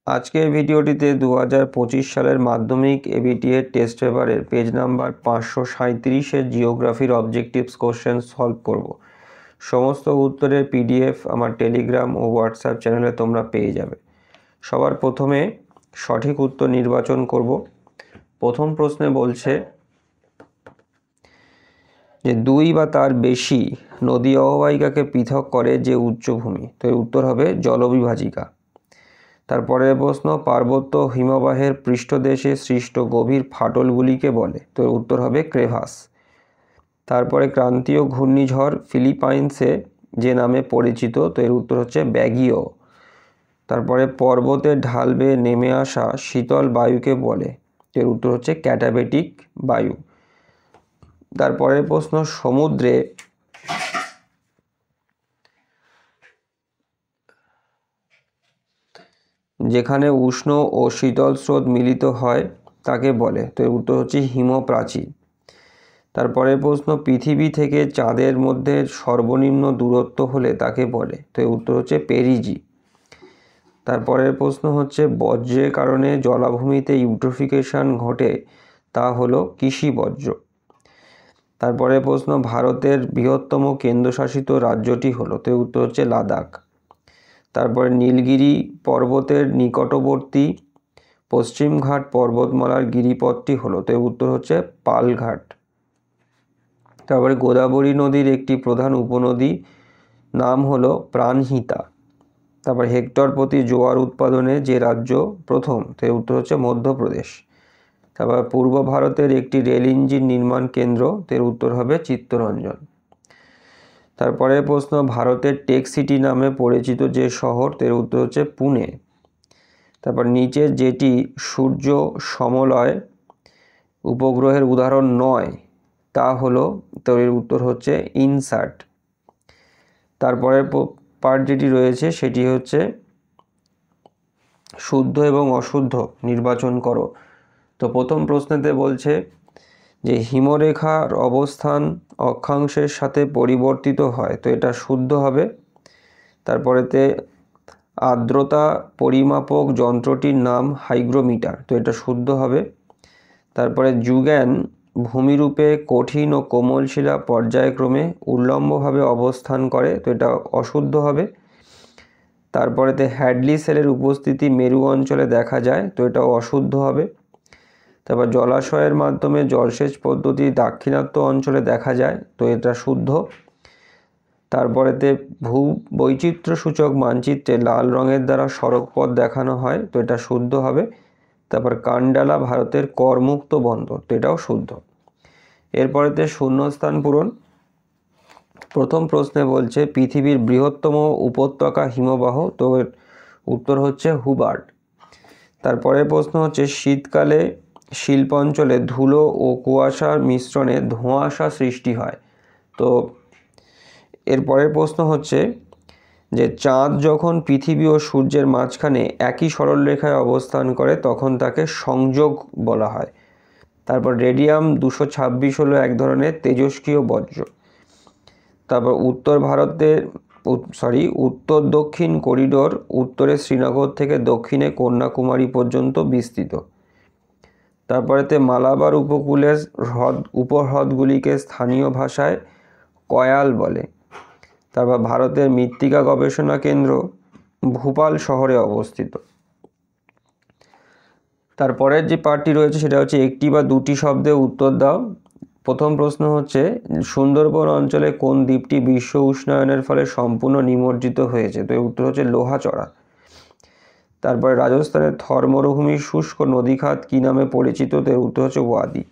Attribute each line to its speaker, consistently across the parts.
Speaker 1: আজকের ভিডিওটিতে 2025 সালের মাধ্যমিক এবিটিএর টেস্ট পেপারের পেজ নাম্বার 537-এর জিওগ্রাফির অবজেক্টিভস কোশ্চেন সলভ করব। সমস্ত উত্তরের পিডিএফ আমার টেলিগ্রাম ও হোয়াটসঅ্যাপ চ্যানেলে তোমরা পেয়ে যাবে। সবার প্রথমে সঠিক উত্তর নির্বাচন করব। প্রথম প্রশ্নে বলছে যে দুই বা তার বেশি নদী অববাহিকাকে পৃথক করে যে উচ্চভূমি, তো এর উত্তর হবে জলবিভাজিকা। তারপরের প্রশ্ন, পার্বত্য হিমবাহের পৃষ্ঠদেশে সৃষ্ট গভীর ফাটলগুলিকে বলে, তো এর উত্তর হবে ক্রেভাস। তারপরে ক্রান্তীয় ঘূর্ণিঝড় ফিলিপাইন্সে যে নামে পরিচিত, তো এর উত্তর হচ্ছে ব্যাগিও। তারপরে পর্বতের ঢাল বেয়ে নেমে আসা শীতল বায়ুকে বলে, এর উত্তর হচ্ছে ক্যাটাবেটিক বায়ু। তারপরের প্রশ্ন, সমুদ্রে যেখানে উষ্ণ ও শীতল স্রোত মিলিত হয় তাকে বলে, তো এর উত্তর হচ্ছে হিমপ্রাচীর। তারপরের প্রশ্ন, পৃথিবী থেকে চাঁদের মধ্যে সর্বনিম্ন দূরত্ব হলে তাকে বলে, তো এর উত্তর হচ্ছে পেরিজি। তারপরের প্রশ্ন হচ্ছে বজ্রের কারণে জলাভূমিতে ইউট্রোফিকেশন ঘটে, তা হলো কৃষি বজ্র। তারপরের প্রশ্ন, ভারতের বৃহত্তম কেন্দ্রশাসিত রাজ্যটি হলো, তো এর উত্তর হচ্ছে লাদাখ। তারপরে নীলগিরি পর্বতের নিকটবর্তী পশ্চিমঘাট পর্বতমালার গিরিপথটি হলো, তো এর উত্তর হচ্ছে পালঘাট। তারপরে গোদাবরী নদীর একটি প্রধান উপনদী নাম হলো প্রাণহিতা। তারপর হেক্টর প্রতি জোয়ার উৎপাদনে যে রাজ্য প্রথম, তো এর উত্তর হচ্ছে মধ্যপ্রদেশ। তারপর পূর্ব ভারতের একটি রেল ইঞ্জিন নির্মাণ কেন্দ্র, তো এর উত্তর হবে চিত্তরঞ্জন। তারপরে প্রশ্ন, ভারতের টেক সিটি নামে পরিচিত যে শহর, তো এর উত্তর হচ্ছে পুনে। তারপর নিচে যেটি সূর্য সমলয় উপগ্রহের উদাহরণ নয় তা হলো, তো এর উত্তর হচ্ছে ইনসার্ট। তারপরে পার্ট যেটি রয়েছে সেটি হচ্ছে শুদ্ধ এবং অশুদ্ধ নির্বাচন করো। তো প্রথম প্রশ্নেতে বলছে যে হিমরেখার অবস্থান অক্ষাংশের সাথে পরিবর্তিত হয়, তো এটা শুদ্ধ হবে। তারপরেতে আর্দ্রতা পরিমাপক যন্ত্রটির নাম হাইগ্রোমিটার, তো এটা শুদ্ধ হবে। তারপরে যুগ্যান ভূমিরূপে কঠিন ও কোমল শিলা পর্যায়ক্রমে উল্লম্বভাবে অবস্থান করে, তো এটা অশুদ্ধ হবে। তারপরেতে হ্যাডলি সেলের উপস্থিতি মেরু অঞ্চলে দেখা যায়, তো এটা অশুদ্ধ হবে। তারপর জলাশয়ের মাধ্যমে জলসেচ পদ্ধতি দাক্ষিণাত্য অঞ্চলে দেখা যায়, তো এটা শুদ্ধ। তারপরেতে ভূ বৈচিত্র্য সূচক মানচিত্রে লাল রঙের দ্বারা সড়কপথ দেখানো হয়, তো এটা শুদ্ধ হবে। তারপর কান্ডালা ভারতের করমুক্ত বন্দর, তো এটাও শুদ্ধ। এরপরেতে শূন্যস্থান পূরণ। প্রথম প্রশ্নে বলছে পৃথিবীর বৃহত্তম উপত্যকা হিমবাহ, তো এর উত্তর হচ্ছে হুবার্ট। তারপরের প্রশ্ন হচ্ছে শীতকালে শিল্পাঞ্চলে ধুলো ও কুয়াশার মিশ্রণে ধোঁয়াশা সৃষ্টি হয়। তো এরপরের প্রশ্ন হচ্ছে যে চাঁদ যখন পৃথিবী ও সূর্যের মাঝখানে একই সরলরেখায় অবস্থান করে তখন তাকে সংযোগ বলা হয়। তারপর রেডিয়াম 226 হলো এক ধরনের তেজস্ক্রিয় বজ্র। তারপর উত্তর দক্ষিণ করিডোর উত্তরে শ্রীনগর থেকে দক্ষিণে কন্যাকুমারী পর্যন্ত বিস্তৃত। তারপরেতে মালাবার উপকূলের উপহ্রদগুলিকে স্থানীয় ভাষায় কয়াল বলে। তারপর ভারতের মৃত্তিকা গবেষণা কেন্দ্র ভোপাল শহরে অবস্থিত। তারপরের যে পার্টটি রয়েছে সেটা হচ্ছে একটি বা দুটি শব্দে উত্তর দাও। প্রথম প্রশ্ন হচ্ছে সুন্দরবন অঞ্চলে কোন দ্বীপটি বিশ্ব উষ্ণায়নের ফলে সম্পূর্ণ নিমজ্জিত হয়েছে, তো এর উত্তর হচ্ছে লোহাচড়া। তারপরে রাজস্থানের থর মরুভূমির শুষ্ক নদীখাত কি নামে পরিচিত, তো এর উত্তর হচ্ছে ওয়াদি।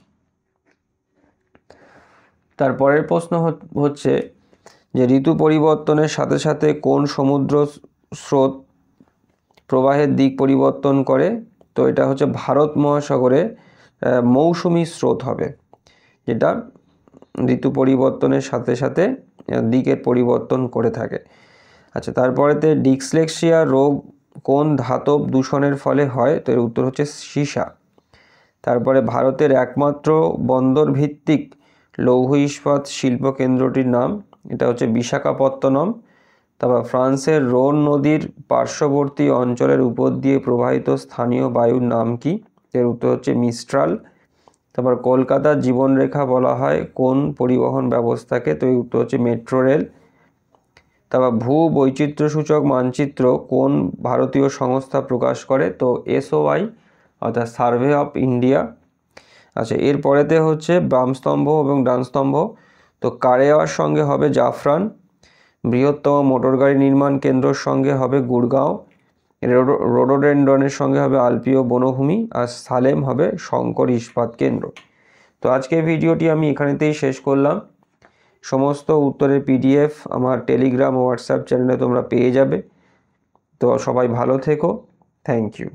Speaker 1: তারপরের প্রশ্ন হচ্ছে যে ঋতু পরিবর্তনের সাথে সাথে কোন সমুদ্র স্রোত প্রবাহের দিক পরিবর্তন করে, তো এটা হচ্ছে ভারত মহাসাগরে মৌসুমী স্রোত হবে, যেটা ঋতু পরিবর্তনের সাথে সাথে দিকের পরিবর্তন করে থাকে। আচ্ছা, তারপরেতে ডিসলেক্সিয়া রোগ কোন ধাতব দূষণের ফলে হয়, তো এর উত্তর হচ্ছে সীসা। তারপরে ভারতের একমাত্র বন্দর ভিত্তিক লৌহ ইস্পাত শিল্প কেন্দ্রটির নাম, এটা হচ্ছে বিশাখাপত্তনম। তারপর ফ্রান্সের রোন নদীর পার্শ্ববর্তী অঞ্চলের উপর দিয়ে প্রবাহিত স্থানীয় বায়ুর নাম কি? এর উত্তর হচ্ছে মিস্ট্রাল। তারপর কলকাতার জীবনরেখা বলা হয় কোন পরিবহন ব্যবস্থাকে? তো এর উত্তর হচ্ছে মেট্রো রেল। তারপর ভূ বৈচিত্র্যসূচক মানচিত্র কোন ভারতীয় সংস্থা প্রকাশ করে? তো SOI অর্থাৎ সার্ভে অফ ইন্ডিয়া। আচ্ছা, এরপরেতে হচ্ছে বামস্তম্ভ এবং ডানস্তম্ভ। তো কারেওয়ার সঙ্গে হবে জাফরান, বৃহত্তম মোটরগাড়ি নির্মাণ কেন্দ্রর সঙ্গে হবে গুড়গাঁও, রোডোডেন্ড্রনের সঙ্গে হবে আলপিও বনভূমি, আর সালেম হবে শঙ্কর ইস্পাত কেন্দ্র। তো আজকের ভিডিওটি আমি এখানেতেই শেষ করলাম। সমস্ত উত্তরের PDF আমার টেলিগ্রাম ও হোয়াটসঅ্যাপ চ্যানেলে তোমরা পেয়ে যাবে। তো সবাই ভালো থেকো। Thank you.